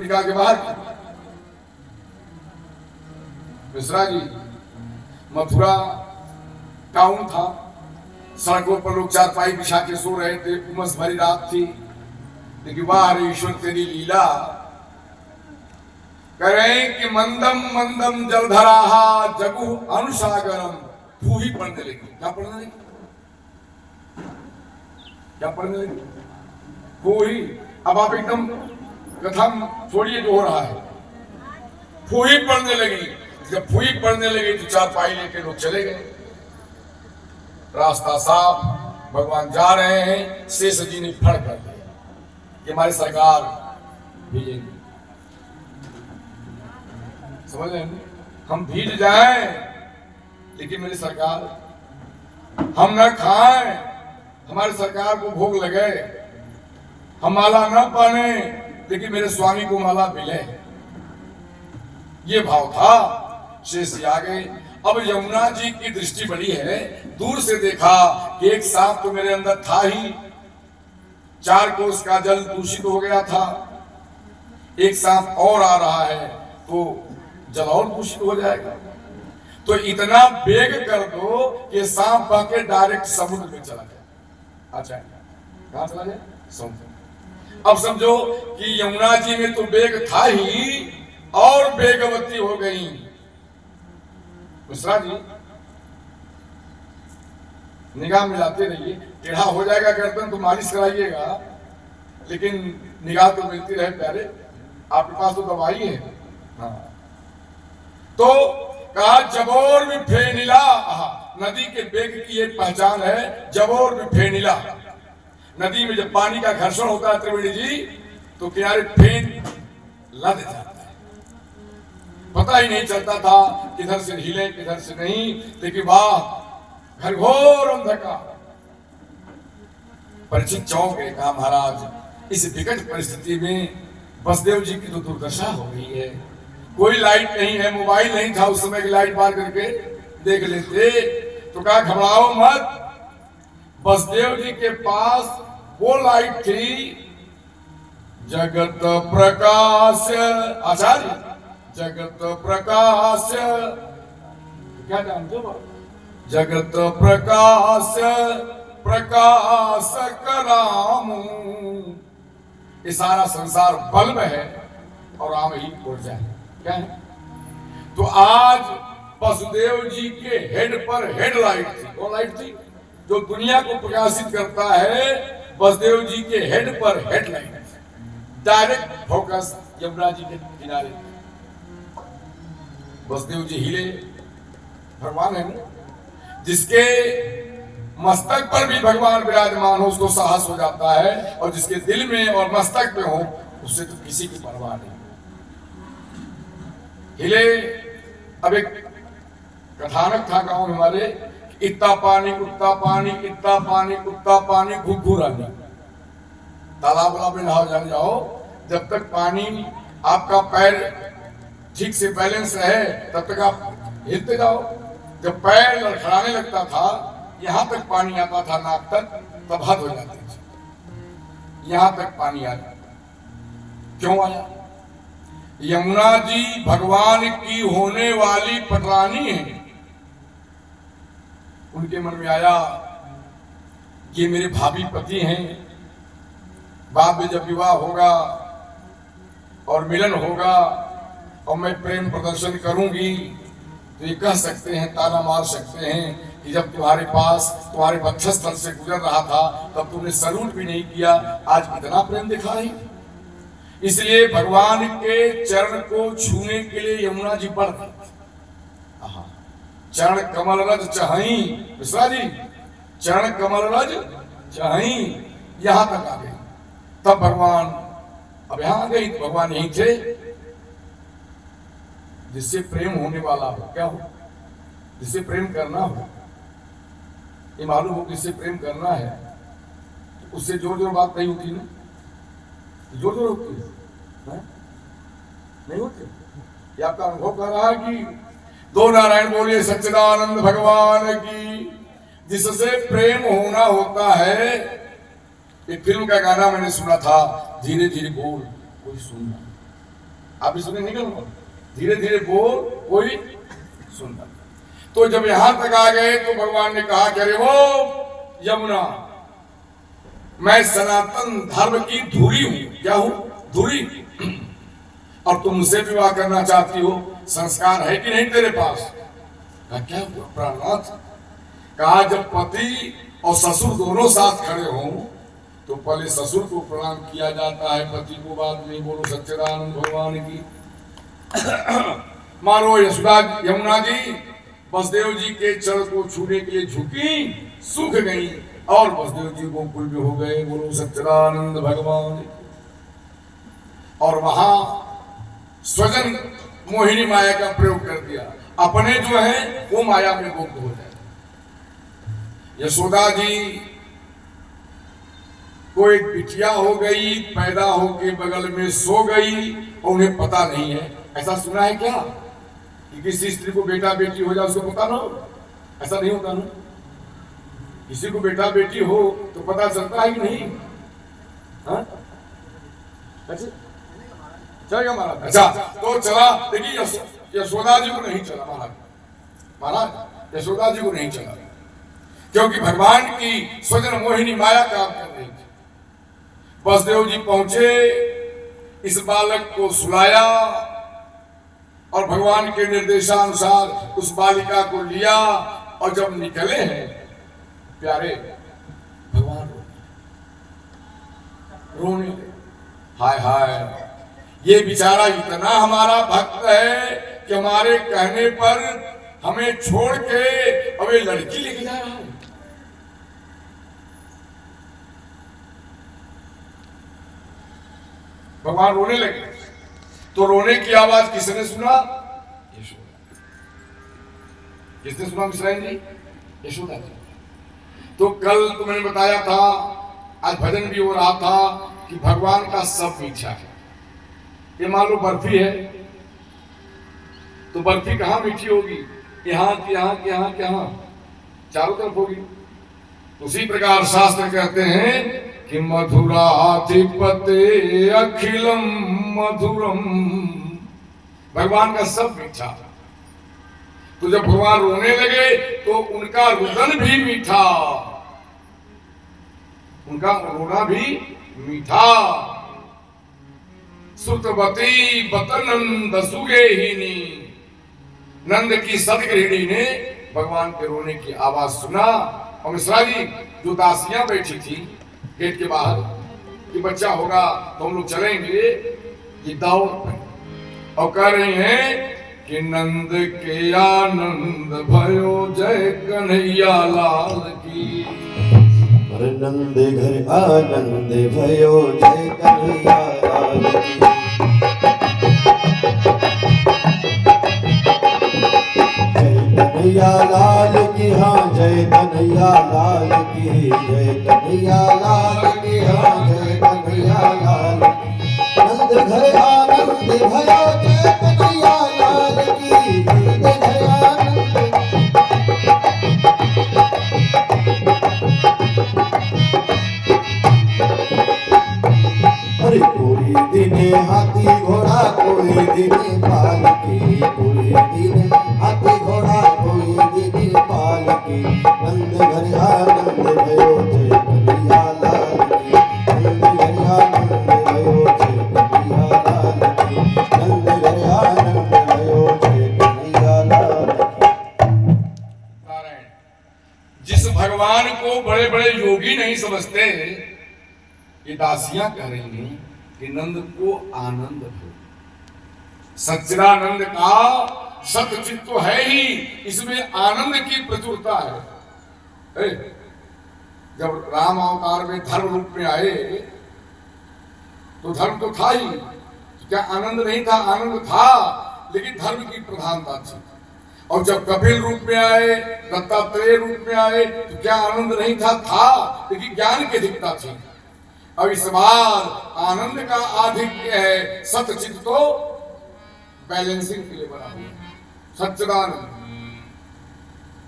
America के बाहर Mishra ji Mathura town था। सड़कों पर लोग चारपाई बिछा के सो रहे थे, उमस भरी रात थी। लेकिन वाह ईश्वर तेरी लीला, कह रहे कि मंदम मंदम जलधराहा जगु अनुसागरम, फू ही पड़ने लगी। क्या पढ़ने लगी? क्या पढ़ने लगी? फू ही। अब आप एकदम कथा छोड़िए जो हो रहा है, फू ही पड़ने लगी। जब फू ही पड़ने लगी तो चारपाई लेके लोग चले गए। रास्ता साफ, भगवान जा रहे हैं। शेष जी ने फड़ कर दिया कि हमारी सरकार भीजेंगे। समझ रहे हैं? हम भीज जाएं लेकिन मेरी सरकार, हम न खाएं, हमारी सरकार को भोग लगे, हम माला न पहने लेकिन मेरे स्वामी को माला मिले। ये भाव था। शेष जी आ गए। अब यमुना जी की दृष्टि बड़ी है। दूर से देखा कि एक सांप तो मेरे अंदर था ही, 4 कोस का जल दूषित हो गया था। एक सांप और आ रहा है तो जल और दूषित हो जाएगा। तो इतना वेग कर दो कि सांप बहके डायरेक्ट समुद्र में चला जाए। अच्छा, कहां चला जाए? समुद्र। अब समझो कि यमुना जी में तो वेग था ही और वेगवती हो गई। मिश्रा जी निगाह मिलाते रहिए। टेढ़ा हो जाएगा गर्दन तो मालिश कराइएगा, लेकिन निगाह तो मिलती रहे प्यारे। आपके पास तो दवाई है। हाँ। तो कहा जबोर में फेनिला, नदी के वेग की एक पहचान है, जबोर में फेनिला। नदी में जब पानी का घर्षण होता है त्रिवेणी जी, तो किनारे फेन लद जाता है। पता ही नहीं चलता था किधर से हिले किधर से नहीं। लेकिन वाह घनघोर अंधकार। परीक्षित चौंक गए। कहा महाराज इस विकट परिस्थिति में बसदेव जी की तो दुर्दशा हो गई है। कोई लाइट नहीं है, मोबाइल नहीं था उस समय की लाइट बार करके देख लेते। तो कहा घबराओ मत, बसदेव जी के पास वो लाइट थी जगत प्रकाश। आचार्य जगत प्रकाश, क्या जानते हो? जगत प्रकाश प्रकाश करामू। ये सारा संसार बल्ब है और आम ही ऊर्जा है। क्या है? तो आज वसुदेव जी के हेड पर हेडलाइट थी। वो लाइट थी जो दुनिया को प्रकाशित करता है। वसुदेव जी के हेड पर headlight, direct focus Yamuna ji के किनारे। वसुदेव जी हिले। भगवान है ना, जिसके मस्तक पर भी भगवान विराजमान हो उसको साहस हो जाता है, और जिसके दिल में और मस्तक में हो उससे तो किसी की परवाह नहीं। हिले। अब एक कथानक था गांव में हमारे, इतना पानी उतना पानी, इतना पानी उतना पानी, घुघुरानी। तालाब में नहा जाओ, जब तक पानी आपका पैर ठीक से बैलेंस रहे तब तक आप हिलते जाओ। जब पैर लड़खड़ाने लगता था, यहां तक पानी आता था नाक तक, तब हद हो जाती थी। यहां तक पानी आ जाता। क्यों आया? यमुना जी भगवान की होने वाली पटरानी है। उनके मन में आया कि मेरे भाभी पति हैं, बाद में जब विवाह होगा और मिलन होगा और मैं प्रेम प्रदर्शन करूंगी तो ये कह सकते हैं, ताना मार सकते हैं कि जब तुम्हारे पास तुम्हारे वक्षस्थल से गुजर रहा था तब तुमने सलूट भी नहीं किया, आज कितना प्रेम दिखाई। इसलिए भगवान के चरण को छूने के लिए यमुना जी बढ़ गई। चरण कमल रज चाही। मिश्रा जी चरण कमल रज चाही, यहां तक आ गई। तब भगवान, अब यहां आ गई तो भगवान यहीं थे। जिससे प्रेम होने वाला हो, क्या हो? जिससे प्रेम करना हो, ये मालूम हो किससे प्रेम करना है, तो उससे जोर जोर बात नहीं होती ना। जोर जोर होती है नहीं होती। ये आपका अनुभव कर रहा है कि दो नारायण बोलिए सच्चिदानंद भगवान की। जिससे प्रेम होना होता है। एक फिल्म का गाना मैंने सुना था, धीरे धीरे बोल कोई सुनना। आप भी सुने निकल, धीरे धीरे बोल, कोई सुनता। तो जब यहां तक आ गए तो भगवान ने कहा कि अरे वो यमुना, मैं सनातन धर्म की धुरी हूं। क्या हूं? धुरी। और तुम मुझसे विवाह करना चाहती हो, संस्कार है कि नहीं तेरे पास? क्या हुआ प्राणनाथ? कहा जब पति और ससुर दोनों साथ खड़े हों तो पहले ससुर को प्रणाम किया जाता है, पति को बाद में। बोलो सच्चिदानंद भगवान की। मानो यशोदा यमुना जी वसुदेव जी के चरण को छूने के लिए झुकी, सूख गई और वसुदेव जी गोकुल में हो गए। बोलो सच्चिदानंद भगवान। और वहां स्वजन मोहिनी माया का प्रयोग कर दिया, अपने जो है वो माया में मुक्त हो जाए। यशोदा जी को एक बिटिया हो गई, पैदा होके बगल में सो गई और उन्हें पता नहीं है। ऐसा सुना है क्या कि किसी स्त्री को बेटा बेटी हो जाए उसको पता ना हो? ऐसा नहीं होता ना। किसी को बेटा बेटी हो तो पता चलता है कि नहीं? हाँ? चलेगा महाराज? अच्छा, तो चला। देखिए यशोदा जी को नहीं चला महाराज, यशोदा जी को नहीं चला, क्योंकि भगवान की स्वजन मोहिनी माया काम कर रही थी। वसुदेव जी पहुंचे, इस बालक को सुलाया और भगवान के निर्देशानुसार उस बालिका को लिया। और जब निकले हैं प्यारे, भगवान रोने लगे। हाय हाय, ये बेचारा इतना हमारा भक्त है कि हमारे कहने पर हमें छोड़ के अब ये लड़की लेके जा रहा है। भगवान रोने लगे। तो रोने की आवाज किसने सुना? यशोदा। किसने सुना मिश्रा जी? यशोदा जी। तो कल तो मैंने बताया था, आज भजन भी हो रहा था कि भगवान का सब मीठा है। ये मान लो बर्फी है, तो बर्फी कहाँ मीठी होगी? यहाँ की यहाँ की यहाँ के यहाँ, चारों तरफ होगी। उसी प्रकार शास्त्र कहते हैं कि मधुराधिपते अखिलम मधुरम, भगवान का सब मीठा। तो जब भगवान रोने लगे तो उनका रुदन भी मीठा, उनका रोना भी मीठा। सुतवती बतनंद सुगेहिनी, नंद की सदगृहिणी ने भगवान के रोने की आवाज सुना। और मिश्रा जी जो दासियां बैठी थी गेट के बाहर कि बच्चा होगा तो हम लोग चलेंगे, ये दौड़ और कह रही हैं कि नंद के आनंद भयो जय कन्हैया लाल की। नंद घर आनंद भयो जय कन्हैया लाल की। कन्हैया लाल की, हाँ जय कन्हैया लाल की, जय कन्हैया लाल की, हाँ जय कन्हैया लाल की। नंद घर आनंद भयो जय कन्हैया लाल की, नंद घर आनंद। अरे कोई दिने हाथी घोड़ा, कोई दिने पालकी, कोई दिने हाथी घोड़ा, कोई दिने पालकी। नंद घर आनंद भयो जय कन्हैया लाल की, नंद घर आनंद भयो जय कन्हैया लाल की, नंद घर आनंद भयो जय कन्हैया लाल की। जिस भगवान को बड़े बड़े योगी नहीं समझते, ये दासियां कह रही हैं कि नंद को आनंद हो। सच्चिदानंद का सतचित तो है ही, इसमें आनंद की प्रचुरता है। जब राम अवतार में धर्म रूप में आए तो धर्म तो था ही, तो क्या आनंद नहीं था? आनंद था, लेकिन धर्म की प्रधानता थी। और जब कपिल रूप में आए, दत्तात्रेय रूप में आए, तो क्या आनंद नहीं था? था, लेकिन ज्ञान की अधिकता थी। अब इस बार आनंद का आधिक्य है, सतचित तो बैलेंसिंग के लिए बना हुआ। सच्चिदानंद